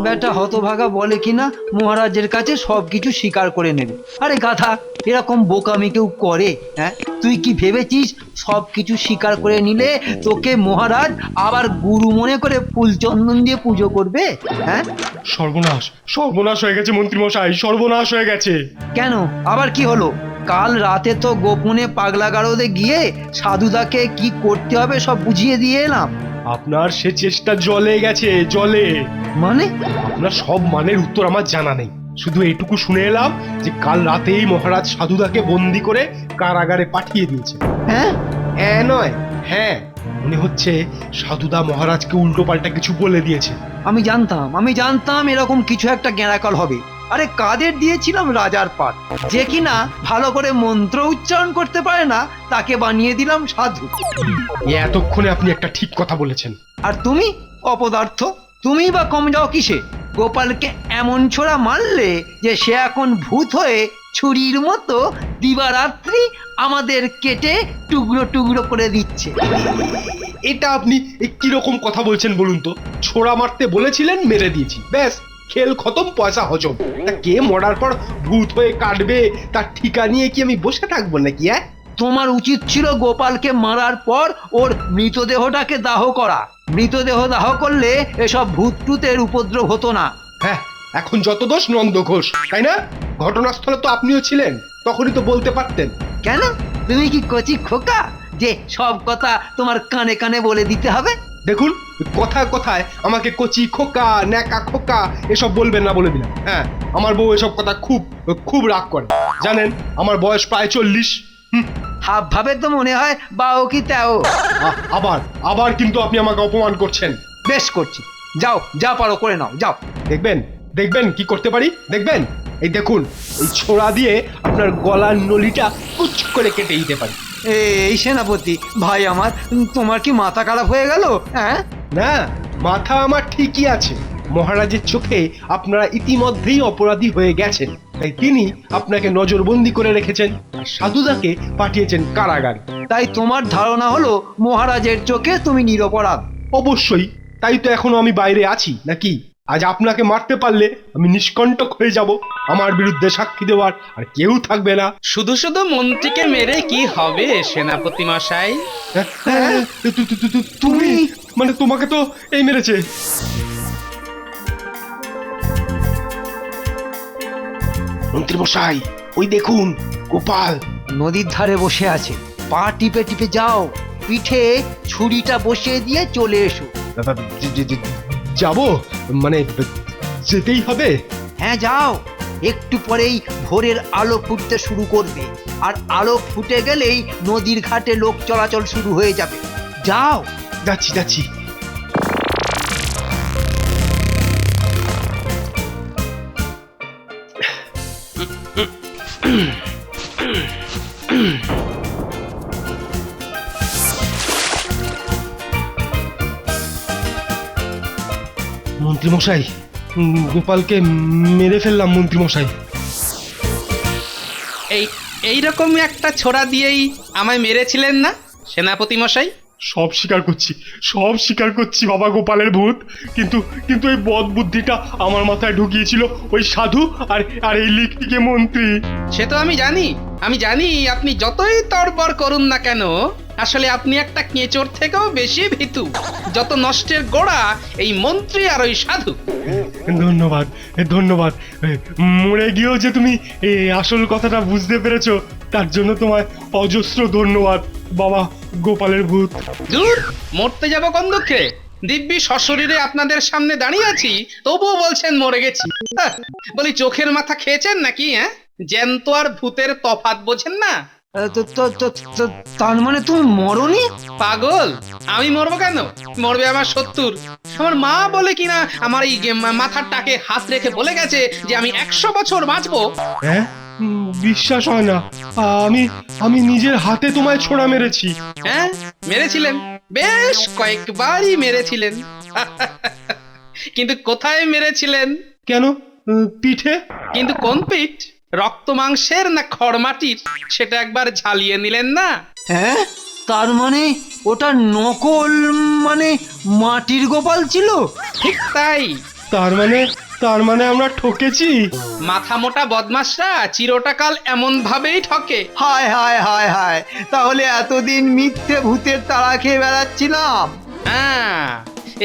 বেটা হতভাগা বলে কিনা মহারাজের কাছে সবকিছু স্বীকার করে নেবে। আরে গাধা, এরকম বোকামি কেউ করে? হ্যাঁ, তুই কি ভেবেছিস সবকিছু স্বীকার করে নিলে তোকে মহারাজ আবার গুরু মনে করে ফুল চন্দন দিয়ে পুজো করবে? হ্যাঁ, সর্বনাশ, সর্বনাশ হয়ে গেছে মন্ত্রী মশাই, সর্বনাশ হয়ে গেছে। কেন আবার কি হলো? কাল রাতে তো গোপনে পাগলা গারদে গিয়ে সাধুদাকে কি করতে হবে সব বুঝিয়ে দিয়ে এলাম। আপনার সে চেষ্টা জলে গেছে, জলে। মানে? আপনার সব মানের উত্তর আমার জানা নেই, শুধু এইটুকু শুনে এলাম যে কাল রাতেই মহারাজ সাধুদাকে বন্দি করে কারাগারে পাঠিয়ে দিয়েছে। হ্যাঁ, হ্যাঁ নয়, হ্যাঁ, মনে হচ্ছে সাধুদা মহারাজকে উল্টো পাল্টা কিছু বলে দিয়েছে। আমি জানতাম এরকম কিছু একটা গ্যাঁড়াকল হবে। আরে কাদের দিয়েছিলাম রাজার পাট, যে কিনা ভালো করে মন্ত্র উচ্চারণ করতে পারে না তাকে বানিয়ে দিলাম সাধু। এতক্ষণে আপনি একটা ঠিক কথা বলেছেন। আর তুমি অপদার্থ, তুমি বা কম যাও কিসে? গোপালকে এমন ছোড়া মারলে যে সে এখন ভূত হয়ে ছুরির মতো দিবারাত্রি আমাদের কেটে টুকরো টুকরো করে দিচ্ছে। এটা আপনি কিরকম কথা বলছেন বলুন তো? ছোড়া মারতে বলেছিলেন, মেরে দিয়েছি, ব্যাস খেল খতম, পয়সা হজম। তা কে মরার পর ভূত হয়ে কাটবে তার ঠিকা নিয়ে কি আমি বসে থাকবো নাকি? হ্যাঁ, তোমার উচিত ছিল গোপালকে মারার পর ওর মৃতদেহটাকে দাহ করা। মৃতদেহ দাহ করলে এসব ভূত টুতের উপদ্রব হতো না। হ্যাঁ, এখন যত দোষ নন্দ ঘোষ, তাই না? ঘটনাস্থলে তো আপনিও ছিলেন, তখনই তো বলতে পারতেন। কেন, তুমি কি কচি খোকা যে সব কথা তোমার কানে কানে বলে দিতে হবে? দেখুন, কথায় কথায় আমাকে কচি খোকা, ন্যাকা খোকা এসব বলবেন না বলে দিলাম। হ্যাঁ, আমার বউ এসব কথা খুব খুব রাগ করে। জানেন, আমার বয়স প্রায় 40। হাব ভাবে তো মনে হয় বাও কি তাও। আবার আবার কিন্তু আপনি আমাকে অপমান করছেন। বেশ করছি, যাও যা পারো করে নাও, যাও। দেখবেন, দেখবেন কি করতে পারি, দেখবেন। এই দেখুন, এই ছোড়া দিয়ে আপনার গলার নলিটা কুচ করে কেটে দিতে পারি। এই সেনাপতি ভাই আমার, তোমার কি মাথা খারাপ হয়ে গেল? হ্যাঁ, না, মাথা আমার ঠিকই আছে। মহারাজের চোখে আপনারা ইতিমধ্যেই অপরাধী হয়ে গেছেন, তাই তিনি আপনাকে নজরবন্দি করে রেখেছেন আর সাধুদাকে পাঠিয়েছেন কারাগারে। তাই তোমার ধারণা হলো মহারাজের চোখে তুমি নিরপরাধ? অবশ্যই, তাই তো এখনো আমি বাইরে আছি নাকি? আজ আপনাকে মারতে পারলে আমি নিষ্কণ্টক হয়ে যাব, আমার বিরুদ্ধে সাক্ষী দেওয়ার আর কেউ থাকবে না। শুধু শুধু মন্ত্রীকে মেরে কি হবে সেনাপতি মশাই? হ্যাঁ, তুমি মানে তোমাকে তো এই মেরেছে। মন্ত্রী মশাই, ওই দেখুন গোপাল নদীর ধারে বসে আছে, পা টিপে টিপে যাও, পিঠে ছুরিটা বসিয়ে দিয়ে চলে এসো। যাব মানে যেতেই হবে? হ্যাঁ যাও, একটু পরেই ভোরের আলো ফুটতে শুরু করবে, আর আলো ফুটে গেলেই নদীর ঘাটে লোক চলাচল শুরু হয়ে যাবে। যাও। যাচ্ছি যাচ্ছি। মন্ত্রী মশাই, গোপালকে মেরে ফেললাম মন্ত্রী মশাই। এই এইরকম একটা ছোড়া দিয়েই আমায় মেরেছিলেন না সেনাপতি মশাই? সব স্বীকার করছি, সব স্বীকার করছি বাবা গোপালের ভূত। কিন্তু কিন্তু এই বদ বুদ্ধিটা আমার মাথায় ঢুকিয়েছিল ওই সাধু আর আর এই লিখটিকে মন্ত্রী। সে তো আমি জানি আপনি যতই তড়বড় করুন না কেন, আসলে আপনি একটা কেঁচোর থেকেও বেশি ভীতু। যত নষ্টের গোড়া এই মন্ত্রী আর ওই সাধু। ধন্যবাদ, ধন্যবাদ। মরে গিয়েও যে তুমি এই আসল কথাটা বুঝতে পেরেছো, তার জন্য তোমায় অজস্র ধন্যবাদ বাবা গোপালের ভূত। দূর, মরতে যাব কোন দুঃখে? দিব্যি সশরীরে আপনাদের সামনে দাঁড়িয়ে আছি, তবুও বলছেন মরে গেছি। বলি চোখের মাথা খেয়েছেন নাকি? হ্যাঁ, জ্যান্ত আর ভূতের তফাৎ বোঝেন না? তার মানে তুমি মরনি? পাগল, আমি মরবো কেন? মরবে আমার শত্রুর। আমার মা বলে কিনা আমার এই মাথার টাকে হাত রেখে বলে গেছে যে আমি 100 বছর বাঁচবো। হ্যাঁ, বিশ্বাস হয় না। আমি আমি নিজের হাতে তোমায় ছোড়া মেরেছি। হ্যাঁ, মেরেছিলেন, বেশ কয়েকবারই মেরেছিলেন। কিন্তু কোথায় মেরেছিলেন? কেন, পিঠে? কিন্তু কোন পিঠ? রক্ত মাংসের না খড়মাটির? সেটা একবার ঝালিয়ে নিলেন না? হ্যাঁ, তার মানে ওটা নকল, মানে মাটির গোপাল ছিল? ঠিক তাই, তার মানে আমরা ঠকেছি। মাথা মোটা বদমাশরা চিরটাকাল এমন ভাবেই ঠকে। হায় হায় হায় হায়, তাহলে এতদিন মিথ্যে ভূতের তাড়া খেয়ে বেড়াচ্ছিলাম। হ্যাঁ,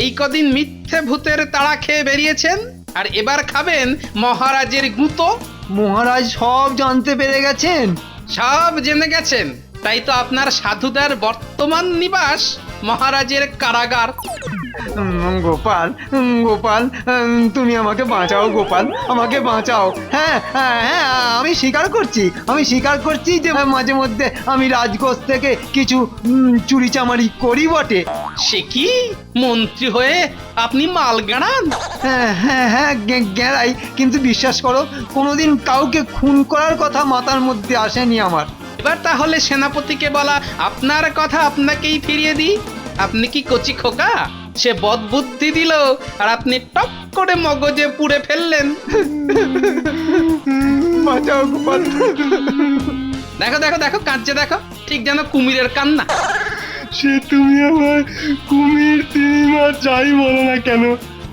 এই কদিন মিথ্যে ভূতের তাড়া খেয়ে বেরিয়েছেন, আর এবার খাবেন মহারাজের গুঁতো। মহারাজ সব জানতে পেরে গেছেন। সব জেনে গেছেন, তাই তো আপনার সাধুদার বর্তমান নিবাস মহারাজের কারাগার। গোপাল, গোপাল, তুমি আমাকে বাঁচাও গোপাল, আমাকে বাঁচাও। হ্যাঁ হ্যাঁ হ্যাঁ, আমি স্বীকার করছি যে মাঝে মধ্যে আমি রাজকোষ থেকে কিছু চুরিচামারি করি বটে। সে কি, মন্ত্রী হয়ে আপনি মাল গাড়ান? হ্যাঁ হ্যাঁ হ্যাঁ, গেঁড়াই, কিন্তু বিশ্বাস করো কোনোদিন কাউকে খুন করার কথা মাথার মধ্যে আসেনি আমার। এবার তাহলে সেনাপতিকে বলা আপনার কথা আপনাকেই ফিরিয়ে দিই। আপনি কি কচি খোকা? সে বদবুদ্ধি দিল আর আপনি টপ করে মগজে পুড়ে ফেললেন। বাঁচাও গোপাল। দেখো দেখো দেখো, কাঁদছে দেখো, ঠিক যেন কুমিরের কান্না। সে তুমি আমার কুমির তিমিমা যাই বলো না কেন,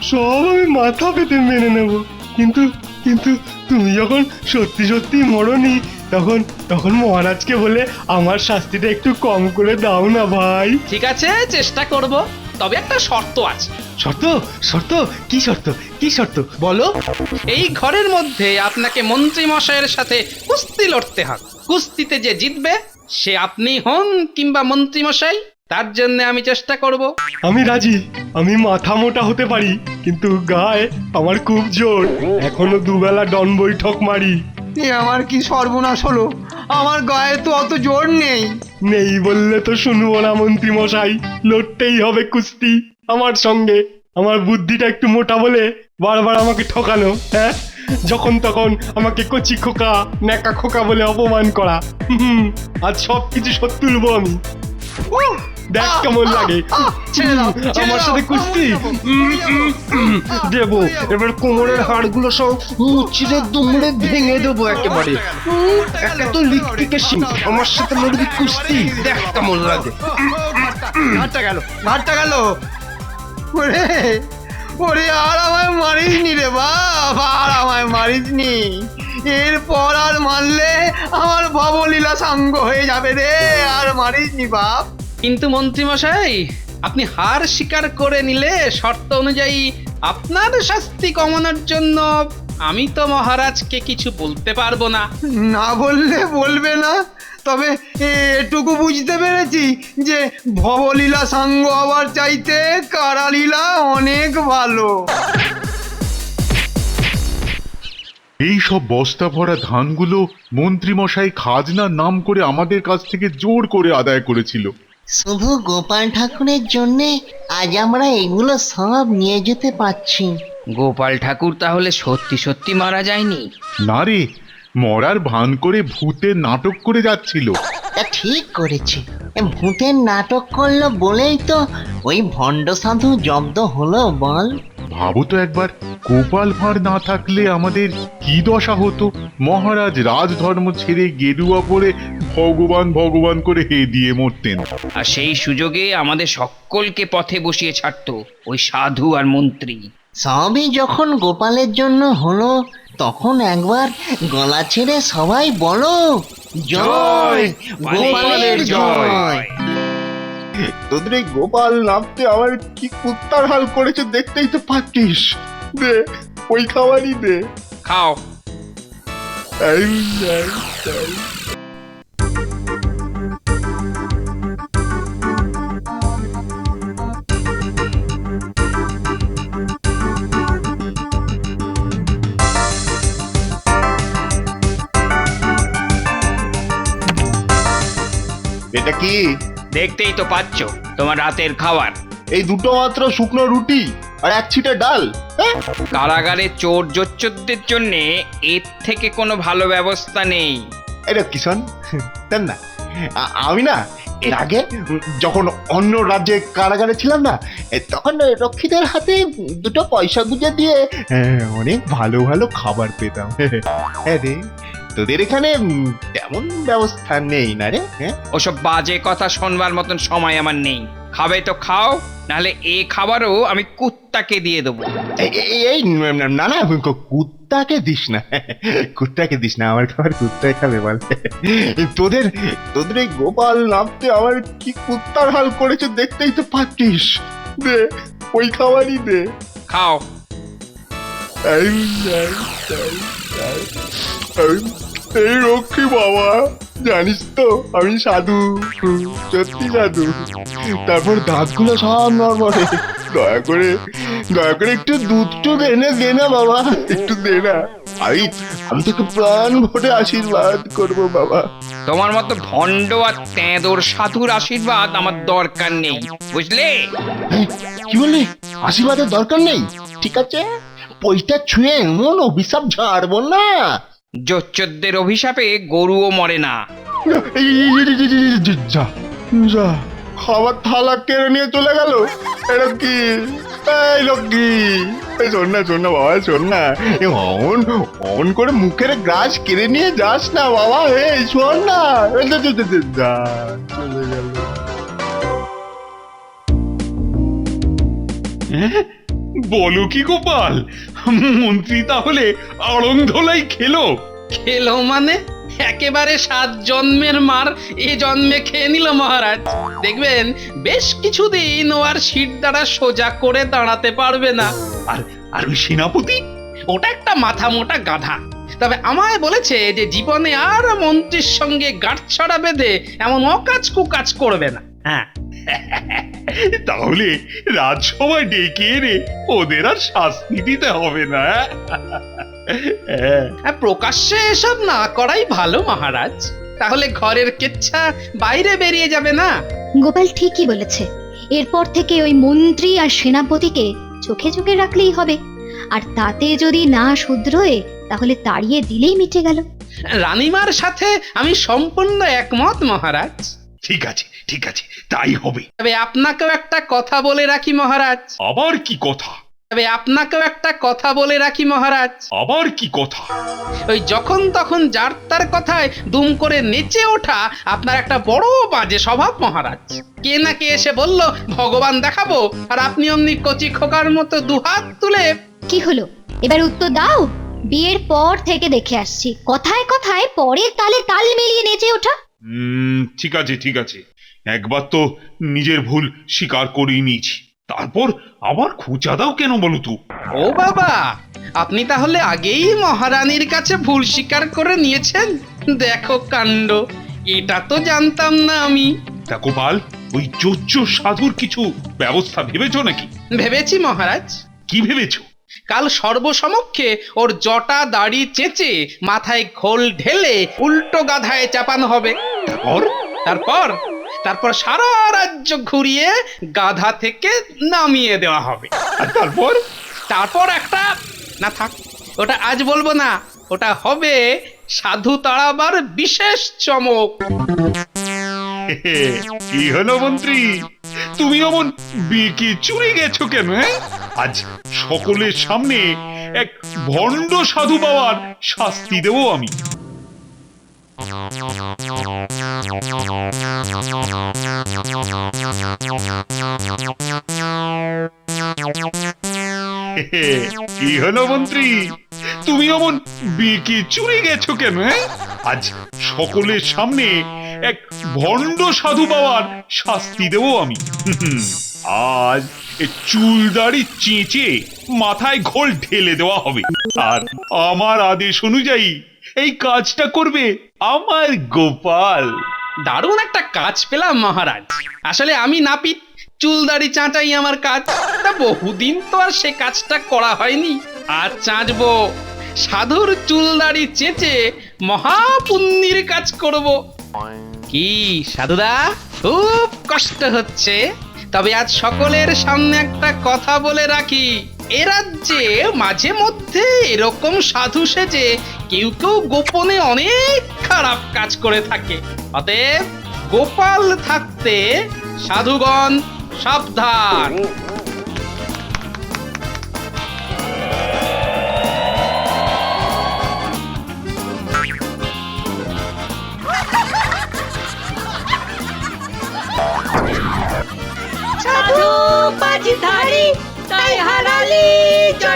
সব আমি মাথা পেতে মেনে নেব। কিন্তু কিন্তু তুমি যখন সত্যি সত্যি মরনি, তখন মহারাজকে বলে আমার শাস্তিটা একটু কম করে দাও না ভাই। ঠিক আছে, চেষ্টা করব, তবে একটা শর্ত আছে। শর্ত? শর্ত? কি শর্ত? কি শর্ত বলো? এই ঘরের মধ্যে আপনাকে মন্ত্রী মশাইয়ের সাথে কুস্তি লড়তে হবে। কুস্তিতে যে জিতবে সে আপনি হন কিংবা মন্ত্রী মশাই, তার জন্য আমি চেষ্টা করব। আমি রাজি। আমি মাথা মোটা হতে পারি, কিন্তু গায়ে আমার খুব জোর। এখনো দুবেলা ডন বৈঠক মারি। এ আমার কি সর্বনাশ হলো, আমার গায়ে তো অত জোর নেই। নেই বললে তো শুনবো না মন্ত্রী মশাই, লড়তেই হবে কুস্তি আমার সঙ্গে। আমার বুদ্ধিটা একটু মোটা বলে বারবার আমাকে ঠকানো, হ্যাঁ, যখন তখন আমাকে কচি খোকা, ন্যাকা খোকা বলে অপমান করা। আজ সব কিছু সত্যি তুলবো আমি। দেখ কেমন লাগে আমার সাথে কুস্তি। দেবো এবার কোমরের হাড়গুলো সব চিরে দুমড়ে ভেঙে দেবো একেবারে। একটা তো লিখতে আমার সাথে লড়বি কুস্তি, দেখ কেমন লাগে। ঘাটটা গেল। ওরে ওরে, আর আমায় মারিসনি রে বাপ, আর আমায় মারিসনি। এরপর আর মারলে আমার ভবলীলা সাঙ্গ হয়ে যাবে রে, আর মারিসনি বাপ। কিন্তু মন্ত্রী মশাই, আপনি হার স্বীকার করে নিলে শর্ত অনুযায়ী আপনার শাস্তি কমানোর জন্য আমি তো মহারাজকে কিছু বলতে পারবো না। না বললে বলবে না, তবে এটুকু বুঝতে পেরেছি যে ভবলীলা সাঙ্গ হওয়ার চাইতে কারালীলা অনেক ভালো। এই সব বস্তা ভরা ধানগুলো মন্ত্রীমশাই খাজনার নাম করে আমাদের কাছ থেকে জোর করে আদায় করেছিল। শুধু গোপাল ঠাকুরের জন্যে আজ আমরা এগুলো সব নিয়ে যেতে পারছি। গোপাল ঠাকুর তাহলে সত্যি সত্যি মারা যায়নি? না রে, মরার ভান করে ভূতের নাটক করে যাচ্ছিল। তা ঠিক করেছে, ভূতের নাটক করলো বলেই তো ওই ভণ্ড সাধু জব্দ হলো বল। ভাবো তো একবার, গোপাল ভাঁড় না থাকলে আমাদের কি দশা হতো। মহারাজ রাজধর্ম ছেড়ে গেরুয়া পরে ভগবান ভগবান করে হে দিয়ে মরতেন। আর সেই সুযোগে আমাদের সকলকে পথে বসিয়ে ছাড়তো ওই সাধু আর মন্ত্রী। সবই যখন গোপালের জন্য হলো, তখন একবার গলা ছেড়ে সবাই বলো জয়, গোপালের জয়। তোদের এই গোপাল নামতে আমার কি কুত্তার হাল করেছে দেখতেই তো পাচ্ছিস। দে ওই খাবারই দে। খাও। এটা কি? দেখতেই তো পাচ্ছ, তোমার রাতের খাবার। এই দুটো মাত্র শুকনো রুটি আর এক ছিটা ডাল। কারাগারে চোর জোচ্চোরদের জন্য এর থেকে কোনো ভালো ব্যবস্থা নেই। এটা কিষণ দেন না। আমি না এর আগে যখন অন্য রাজ্যে কারাগারে ছিলাম না, তখন রক্ষীদের হাতে দুটো পয়সা গুঁজে দিয়ে অনেক ভালো ভালো খাবার পেতাম। হ্যাঁ রে, তোদের এখানে তেমন ব্যবস্থা নেই না রে? ওসব বাজে কথা শোনবার মতন সময় আমার নেই। খাবে তো খাও, নাহলে এ খাবারও আমি কুত্তাকে দিয়ে দেবো। এই না না কুত্তাকে দিস না, কুত্তাকে দিস না, আমার খাবার কুত্তায় খাবে বল। তোদের তোদের এই গোপাল নামতে আমার কি কুত্তার হাল করেছে দেখতেই তো পাচ্ছিস। দে ওই খাবারই দে। খাও। এই রক্ষী বাবা, জানিস তো আমি সাধু, সত্যি সাধু। তারপর দাঁতগুলো সব নড়বড়ে। দয়া করে একটু দুধটুক এনে দে না বাবা, একটু দে না। আমি তোকে প্রাণ ভরে আশীর্বাদ করবো বাবা। তোমার মতো ভণ্ড আর তেঁদোর সাধুর আশীর্বাদ আমার দরকার নেই, বুঝলে? এই, কি বললি? আশীর্বাদের দরকার নেই? ঠিক আছে, পয়সা ছুঁয়ে এমন অভিশাপ ঝাড়বো না। জোচ্চোরদের অভিশাপে গরুও মরে না। যা যা, খাবার থালা কেড়ে নিয়ে চলে গেল। এটা কি? এই লক্ষ্মী, এই শোন না বাবা, শোন না, অন করে মুখের গ্রাস কেড়ে নিয়ে যাস না বাবা। এই শোন না, যা চলে গেল। বলো কি গোপাল, মন্ত্রী তাহলে আড়ংধলাই খেলো? খেলো মানে একেবারে 7 জন্মের মার এ জন্মে খেয়ে নিল মহারাজ। দেখবেন বেশ কিছুদিন ও আর শির দ্বারা সোজা করে দাঁড়াতে পারবে না। আর ওই সেনাপতি? ওটা একটা মাথা মোটা গাধা। তবে আমায় বলেছে যে জীবনে আর মন্ত্রীর সঙ্গে গাঁটছড়া বেঁধে এমন অকাজ কুকাজ করবে না। হ্যাঁ, তাহলে রাজসভায় ডেকে এনে ওদের আর শাস্তি দিতে হবে না। আর প্রকাশ্যে এসব না করাই ভালো মহারাজ, তাহলে ঘরের কেচ্ছা বাইরে বেরিয়ে যাবে না। গোপাল ঠিকই বলেছে, এরপর থেকে ওই মন্ত্রী আর সেনাপতিকে চোখে চোখে রাখলেই হবে। আর তাতে যদি না শুধরোয় তাহলে তাড়িয়ে দিলেই মিটে গেল। রানীমার সাথে আমি সম্পূর্ণ একমত মহারাজ। ঠিক আছে, তাই হবে। তবে আপনাকেও একটা কথা বলে রাখি মহারাজ। আবার কি কথা? আবার কি কথা? ওই যখন তখন যার তার কথায় দুম করে নেচে ওঠা আপনার একটা বড় বাজে স্বভাব মহারাজ। কে না কে এসে বলল ভগবান দেখাবো, আর আপনি অমনি কচি খোকার মতো দুহাত তুলে। কি হলো, এবার উত্তর দাও। বিয়ের পর থেকে দেখে আসছি কথায় কথায় পরের তালে তাল মিলিয়ে নেচে ওঠা। ঠিক আছে, একবার তো নিজের ভুল স্বীকার করেই নিয়েছি, তারপর আবার খোঁচা দাও কেন বলো তো? ও বাবা, আপনি তাহলে আগেই মহারানীর কাছে ভুল স্বীকার করে নিয়েছেন। দেখো কাণ্ড, এটা তো জানতাম না আমি। তা গোপাল, ওই জোচ্চোর সাধুর কিছু ব্যবস্থা ভেবেছো নাকি? ভেবেছি মহারাজ। কি ভেবেছো? কাল সর্বসমক্ষে ওর জটা দাড়ি চেঁচে মাথায় ঘোল ঢেলে উল্টো গাধায় চাপানো হবে। তারপর সারা রাজ্য ঘুরিয়ে গাধা থেকে নামিয়ে দেওয়া হবে। আর তারপর একটা, না থাক, ওটা আজ বলবো না, ওটা হবে সাধু তাড়াবার বিশেষ চমক। কি হলো মন্ত্রী, তুমি অমন বেঁকে চুরে গেছো কেন? আজ সকলের সামনে এক ভণ্ড সাধু বাবার শাস্তি দেবো আমি। কি হলো মন্ত্রী, তুমি অমন বেঁকে চুরে গেছো কেন? আজ সকলের সামনে এক ভণ্ড সাধু বাবার শাস্তি দেবো আমি। আজ চুল দাড়ি চেঁচে মাথায় ঘোল ঢেলে দেওয়া হবে, আর আমার আদেশ অনুযায়ী এই কাজটা করবে আমার গোপাল। দারুণ একটা কাজ পেলাম মহারাজ। আসলে আমি নাপিত, চুল দাড়ি চাঁচাই আমার কাজ। তা বহুদিন তো আর সে কাজটা করা হয়নি, আর চাঁচবো। সাধুর চুল দাড়ি চেঁচে মহাপুণ্যের কাজ করব। কি সাধুদা, খুব কষ্ট হচ্ছে? তবে আজ সকলের সামনে একটা কথা বলে রাখি, এ রাজ্যে মাঝে মধ্যে এরকম সাধু সেজে কেউ গোপনে অনেক খারাপ কাজ করে থাকে। অতএব গোপাল থাকতে সাধুগণ সাবধান।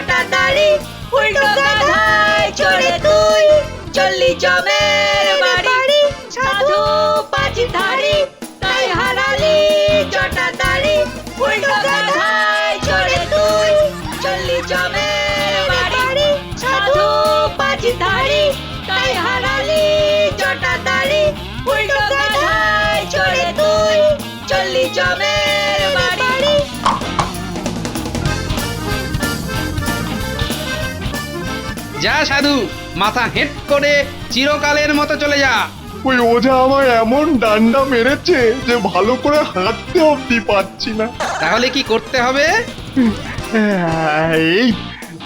জটা দাড়ি উল্টো গাধায় চড়ে তুই চললি জমের বাড়ি সাধু পাঁচধারি তাই হারালি জটা দাড়ি উল্টো গাধায় চড়ে তুই চললি জমের বাড়ি সাধু পাঁচধারি তাই হারালি জটা দাড়ি উল্টো গাধায় চড়ে তুই চললি জমের বাড়ি। যা সাধু, মাথা হেঁট করে চিরকালের মতো চলে যা। ওই ওঝা আমায় এমন ডান্ডা মেরেছে যে ভালো করে হাঁটতে অব্দি পারছি না। তাহলে কি করতে হবে? এই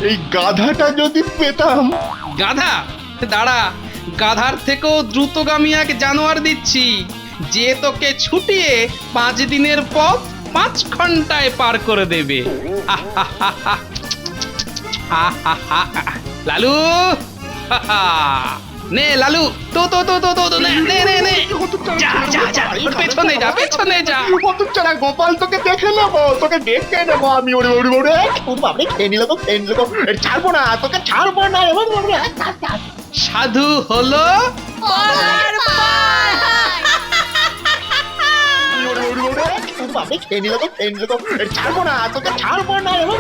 এই গাধাটা যদি পেতাম। গাধা? দাঁড়া, গাধার থেকেও দ্রুতগামী এক জানোয়ার দিচ্ছি, যে তোকে ছুটিয়ে 5 দিনের পথ 5 ঘন্টায় পার করে দেবে। লালু, নে লালু, তো তো তো তো তো নে নে নে নে, যা যা যা, ওর পেছনে যা, পেছনে যা। হতচ্ছাড়া গোপাল, তোকে দেখে নেবো, তোকে দেখে নেবো আমি। ওরে ওরে ওরে, বাবরে খেয়ে নিল তো, খেয়ে নিল তো। ছাড়বো না তোকে, ছাড়বো না। এবার সাধু হলো পলার পার। ওরে ওরে ওরে, বাবরে খেয়ে নিল তো, খেয়ে নিল তো। ছাড়বো না তোকে, ছাড়বো না। এবার